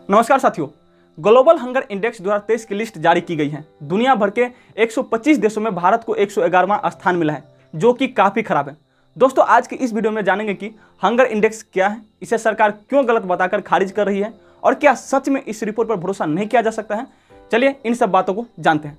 नमस्कार साथियों, global hunger index 2023 की लिस्ट जारी की गई है। दुनिया भर के 125 देशों में भारत को 111वां स्थान मिला है, जो कि काफ़ी खराब है। दोस्तों, आज की इस वीडियो में जानेंगे कि हंगर इंडेक्स क्या है, इसे सरकार क्यों गलत बताकर खारिज कर रही है और क्या सच में इस रिपोर्ट पर भरोसा नहीं किया जा सकता है। चलिए इन सब बातों को जानते हैं।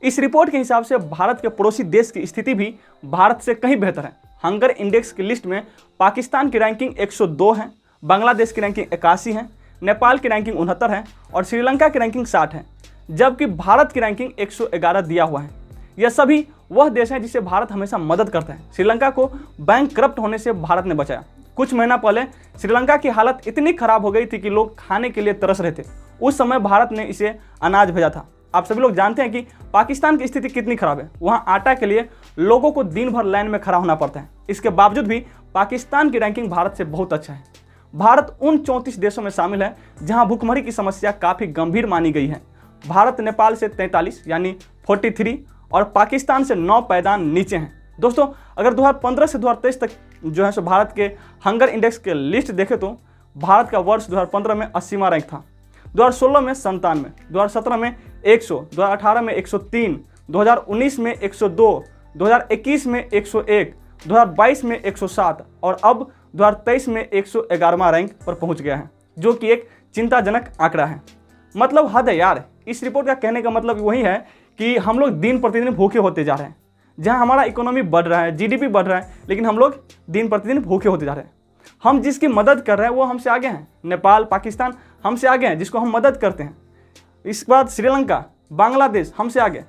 इस रिपोर्ट के हिसाब से भारत के पड़ोसी देश की स्थिति भी भारत से कहीं बेहतर है। हंगर इंडेक्स की लिस्ट में पाकिस्तान की रैंकिंग 102 है, बांग्लादेश की रैंकिंग 81 है, नेपाल की रैंकिंग 69 है और श्रीलंका की रैंकिंग 60 है, जबकि भारत की रैंकिंग 111 दिया हुआ है। यह सभी वह देश हैं जिसे भारत हमेशा मदद करता है। श्रीलंका को बैंक करप्ट होने से भारत ने बचाया। कुछ महीना पहले श्रीलंका की हालत इतनी खराब हो गई थी कि लोग खाने के लिए तरस रहे थे। उस समय भारत ने इसे अनाज भेजा था। आप सभी लोग जानते हैं कि पाकिस्तान की स्थिति कितनी खराब है। वहाँ आटा के लिए लोगों को दिन भर लाइन में खड़ा होना पड़ता है। इसके बावजूद भी पाकिस्तान की रैंकिंग भारत से बहुत अच्छा है। भारत उन 34 देशों में शामिल है जहां भूखमरी की समस्या काफ़ी गंभीर मानी गई है। भारत नेपाल से 43 यानी 43 और पाकिस्तान से 9 पायदान नीचे हैं। दोस्तों, अगर 2015 से 2023 तक जो है सो भारत के हंगर इंडेक्स के लिस्ट देखें तो भारत का वर्ष 2015 में 80वां रैंक था, 2016 में 97, 2017 में 100, 2018 में 103, 2019 में 102, 2021 में 101, 2022 में 107 और अब 2023 में 111वां रैंक पर पहुंच गया है, जो कि एक चिंताजनक आंकड़ा है। मतलब हद है यार। इस रिपोर्ट का कहने का मतलब वही है कि हम लोग दिन प्रतिदिन भूखे होते जा रहे हैं। जहां हमारा इकोनॉमी बढ़ रहा है, जीडीपी बढ़ रहा है, लेकिन हम लोग दिन प्रतिदिन भूखे होते जा रहे हैं। हम जिसकी मदद कर रहे हैं वो हमसे आगे हैं। नेपाल, पाकिस्तान हमसे आगे हैं, जिसको हम मदद करते हैं। इसके बाद श्रीलंका, बांग्लादेश हमसे आगे।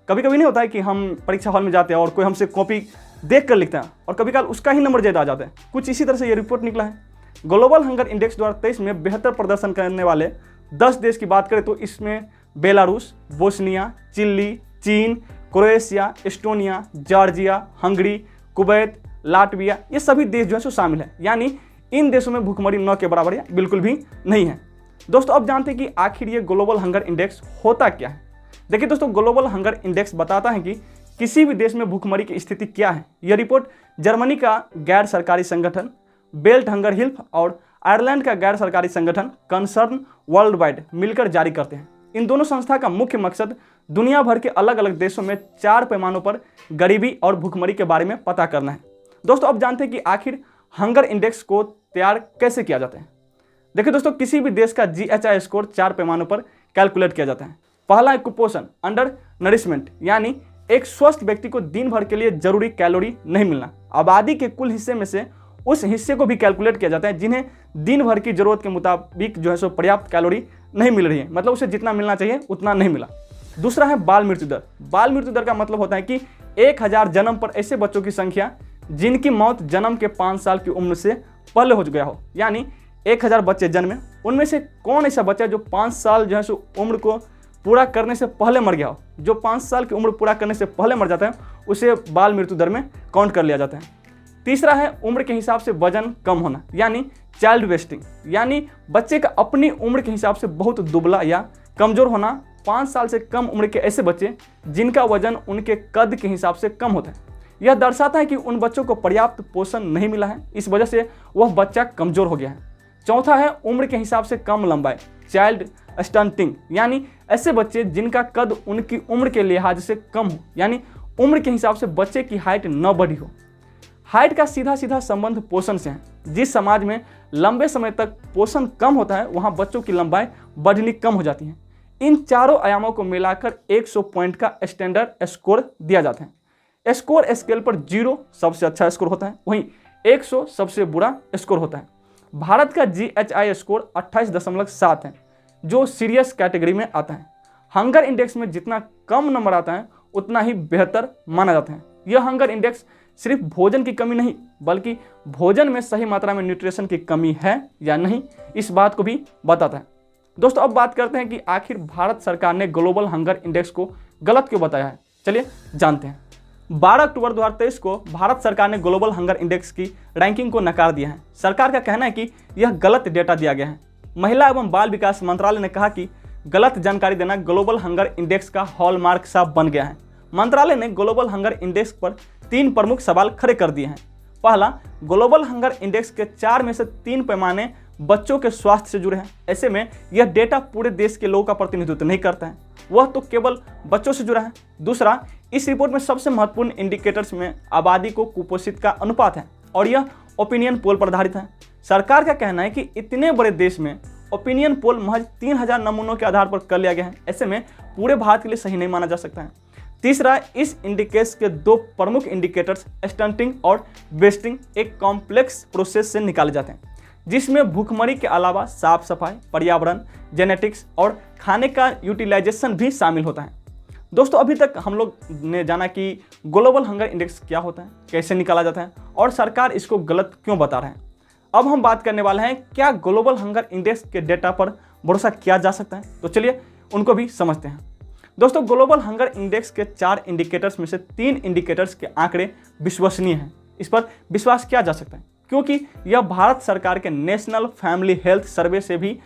कभी कभी नहीं होता है कि हम परीक्षा हॉल में जाते हैं और कोई हमसे कॉपी देख कर लिखते हैं और कभी कभार उसका ही नंबर ज़्यादा आ जाता है। कुछ इसी तरह से ये रिपोर्ट निकला है। ग्लोबल हंगर इंडेक्स 2023 में बेहतर प्रदर्शन करने वाले 10 देश की बात करें तो इसमें बेलारूस, बोस्निया, चिली, चीन, Croatia, Estonia, Georgia, Hungary, Kuwait, Latvia, ये सभी देश जो है सो शामिल है। यानी इन देशों में भूखमरी न के बराबर या बिल्कुल भी नहीं है। दोस्तों, अब जानते हैं कि आखिर ये ग्लोबल हंगर इंडेक्स होता क्या है। देखिए दोस्तों, ग्लोबल हंगर इंडेक्स बताता है कि किसी भी देश में भूखमरी की स्थिति क्या है। यह रिपोर्ट जर्मनी का गैर सरकारी संगठन बेल्ट हंगर हिल्फ और आयरलैंड का गैर सरकारी संगठन कंसर्न वर्ल्ड वाइड मिलकर जारी करते हैं। इन दोनों संस्था का मुख्य मकसद दुनिया भर के अलग अलग देशों में 4 पैमानों पर गरीबी और भूखमरी के बारे में पता करना है। दोस्तों, अब जानते हैं कि आखिर हंगर इंडेक्स को तैयार कैसे किया जाता है। देखिए दोस्तों, किसी भी देश का GHI स्कोर 4 पैमानों पर कैलकुलेट किया जाता है। पहला है कुपोषण, अंडर नरिशमेंट, यानी एक स्वस्थ व्यक्ति को दिन भर के लिए जरूरी कैलोरी नहीं मिलना। आबादी के कुल हिस्से में से उस हिस्से को भी कैलकुलेट किया जाता है जिन्हें दिन भर की जरूरत के मुताबिक जो है सो पर्याप्त कैलोरी नहीं मिल रही है, मतलब उसे जितना मिलना चाहिए उतना नहीं मिला। दूसरा है बाल मृत्यु दर। बाल मृत्यु दर का मतलब होता है कि 1000 जन्म पर ऐसे बच्चों की संख्या जिनकी मौत जन्म के 5 साल की उम्र से पहले हो गया हो। यानी 1000 बच्चे जन्मे, उनमें से कौन ऐसा बच्चा जो 5 साल जो है सो उम्र को पूरा करने से पहले मर गया हो। जो 5 साल की उम्र पूरा करने से पहले मर जाता है उसे बाल मृत्यु दर में काउंट कर लिया जाता है। तीसरा है उम्र के हिसाब से वजन कम होना, यानी चाइल्ड वेस्टिंग, यानी बच्चे का अपनी उम्र के हिसाब से बहुत दुबला या कमजोर होना। 5 साल से कम उम्र के ऐसे बच्चे जिनका वजन उनके कद के हिसाब से कम होता है। यह दर्शाता है कि उन बच्चों को पर्याप्त पोषण नहीं मिला है, इस वजह से वह बच्चा कमजोर हो गया है। चौथा है उम्र के हिसाब से कम लंबाई, चाइल्ड स्टंटिंग, यानी ऐसे बच्चे जिनका कद उनकी उम्र के लिहाज से कम हो, यानी उम्र के हिसाब से बच्चे की हाइट न बढ़ी हो। हाइट का सीधा सीधा संबंध पोषण से है। जिस समाज में लंबे समय तक पोषण कम होता है वहां बच्चों की लंबाई बढ़नी कम हो जाती है। इन चारों आयामों को मिलाकर 100 पॉइंट का स्टैंडर्ड स्कोर दिया जाता है। स्कोर स्केल पर 0 सबसे अच्छा स्कोर होता है, वहीं 100 सबसे बुरा स्कोर होता है। भारत का GHI स्कोर 28.7 है, जो सीरियस कैटेगरी में आता है। हंगर इंडेक्स में जितना कम नंबर आता है उतना ही बेहतर माना जाता है। यह हंगर इंडेक्स सिर्फ भोजन की कमी नहीं, बल्कि भोजन में सही मात्रा में न्यूट्रिशन की कमी है या नहीं, इस बात को भी बताता है। दोस्तों, अब बात करते हैं कि आखिर भारत सरकार ने ग्लोबल हंगर इंडेक्स को गलत क्यों बताया है। चलिए जानते हैं। 12 अक्टूबर 2023 को भारत सरकार ने ग्लोबल हंगर इंडेक्स की रैंकिंग को नकार दिया है। सरकार का कहना है कि यह गलत डेटा दिया गया है। महिला एवं बाल विकास मंत्रालय ने कहा कि गलत जानकारी देना ग्लोबल हंगर इंडेक्स का हॉलमार्क सा बन गया है। मंत्रालय ने ग्लोबल हंगर इंडेक्स पर 3 प्रमुख सवाल खड़े कर दिए हैं। पहला, ग्लोबल हंगर इंडेक्स के 4 में से 3 पैमाने बच्चों के स्वास्थ्य से जुड़े हैं। ऐसे में यह डेटा पूरे देश के लोगों का प्रतिनिधित्व नहीं करता है, वह तो केवल बच्चों से जुड़ा है। दूसरा, इस रिपोर्ट में सबसे महत्वपूर्ण इंडिकेटर्स में आबादी को कुपोषित का अनुपात है और यह ओपिनियन पोल पर आधारित है। सरकार का कहना है कि इतने बड़े देश में ओपिनियन पोल महज 3000 नमूनों के आधार पर कर लिया गया है। ऐसे में पूरे भारत के लिए सही नहीं माना जा सकता है। तीसरा, इस इंडिकेटर्स के दो प्रमुख इंडिकेटर्स स्टंटिंग और वेस्टिंग एक कॉम्प्लेक्स प्रोसेस से निकाले जाते हैं, जिसमें भूखमरी के अलावा साफ सफाई, पर्यावरण, जेनेटिक्स और खाने का यूटिलाइजेशन भी शामिल होता है। दोस्तों, अभी तक हम लोग ने जाना कि ग्लोबल हंगर इंडेक्स क्या होता है, कैसे निकाला जाता है और सरकार इसको गलत क्यों बता रहे हैं। अब हम बात करने वाले हैं क्या ग्लोबल हंगर इंडेक्स के डेटा पर भरोसा किया जा सकता है। तो चलिए उनको भी समझते हैं। दोस्तों, ग्लोबल हंगर इंडेक्स के 4 इंडिकेटर्स में से 3 इंडिकेटर्स के आंकड़े विश्वसनीय हैं। इस पर विश्वास किया जा सकता है क्योंकि यह भारत सरकार के नेशनल फैमिली हेल्थ सर्वे से भी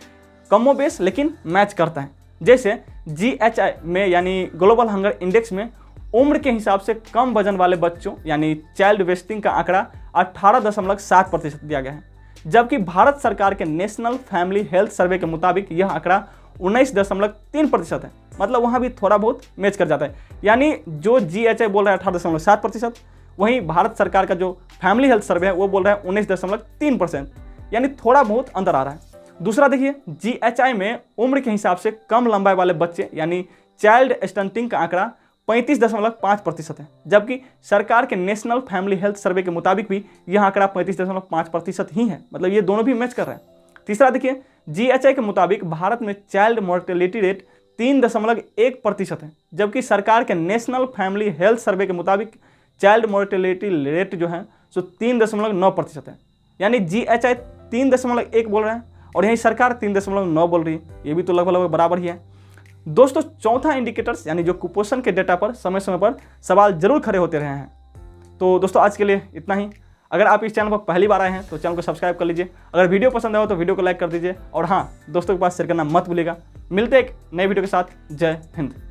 कमोबेश लेकिन मैच करता है। जैसे GHI में यानी ग्लोबल हंगर इंडेक्स में उम्र के हिसाब से कम वजन वाले बच्चों यानी चाइल्ड वेस्टिंग का आंकड़ा 18.7% दिया गया है, जबकि भारत सरकार के नेशनल फैमिली हेल्थ सर्वे के मुताबिक यह आंकड़ा 19.3% है। मतलब वहाँ भी थोड़ा बहुत मैच कर जाता है। यानी जो GHI बोल रहा है 18.7%, वहीं भारत सरकार का जो फैमिली हेल्थ सर्वे है वो बोल रहा है 19.3%, यानी थोड़ा बहुत अंतर आ रहा है। दूसरा देखिए, GHI में उम्र के हिसाब से कम लंबाई वाले बच्चे यानी चाइल्ड स्टंटिंग का आंकड़ा 35.5% है, जबकि सरकार के नेशनल फैमिली हेल्थ सर्वे के मुताबिक भी यह आंकड़ा 35.5% ही है। मतलब ये दोनों भी मैच कर रहे हैं। तीसरा देखिए, GHI के मुताबिक भारत में चाइल्ड मोर्टेलिटी रेट 3.1% है, जबकि सरकार के नेशनल फैमिली हेल्थ सर्वे के मुताबिक चाइल्ड मोर्टेलिटी रेट जो है सो 3.9% है। यानी GHI 3.1 बोल रहे हैं और यहीं सरकार 3.9 बोल रही है। ये भी तो लगभग बराबर ही है। दोस्तों, चौथा इंडिकेटर्स यानी जो कुपोषण के डेटा पर समय समय पर सवाल जरूर खड़े होते रहे हैं। तो दोस्तों, आज के लिए इतना ही। अगर आप इस चैनल पर पहली बार आए हैं तो चैनल को सब्सक्राइब कर लीजिए। अगर वीडियो पसंद आए तो वीडियो को लाइक कर दीजिए और हाँ, दोस्तों के पास शेयर करना मत भूलिएगा। मिलते हैं एक नए वीडियो के साथ। जय हिंद।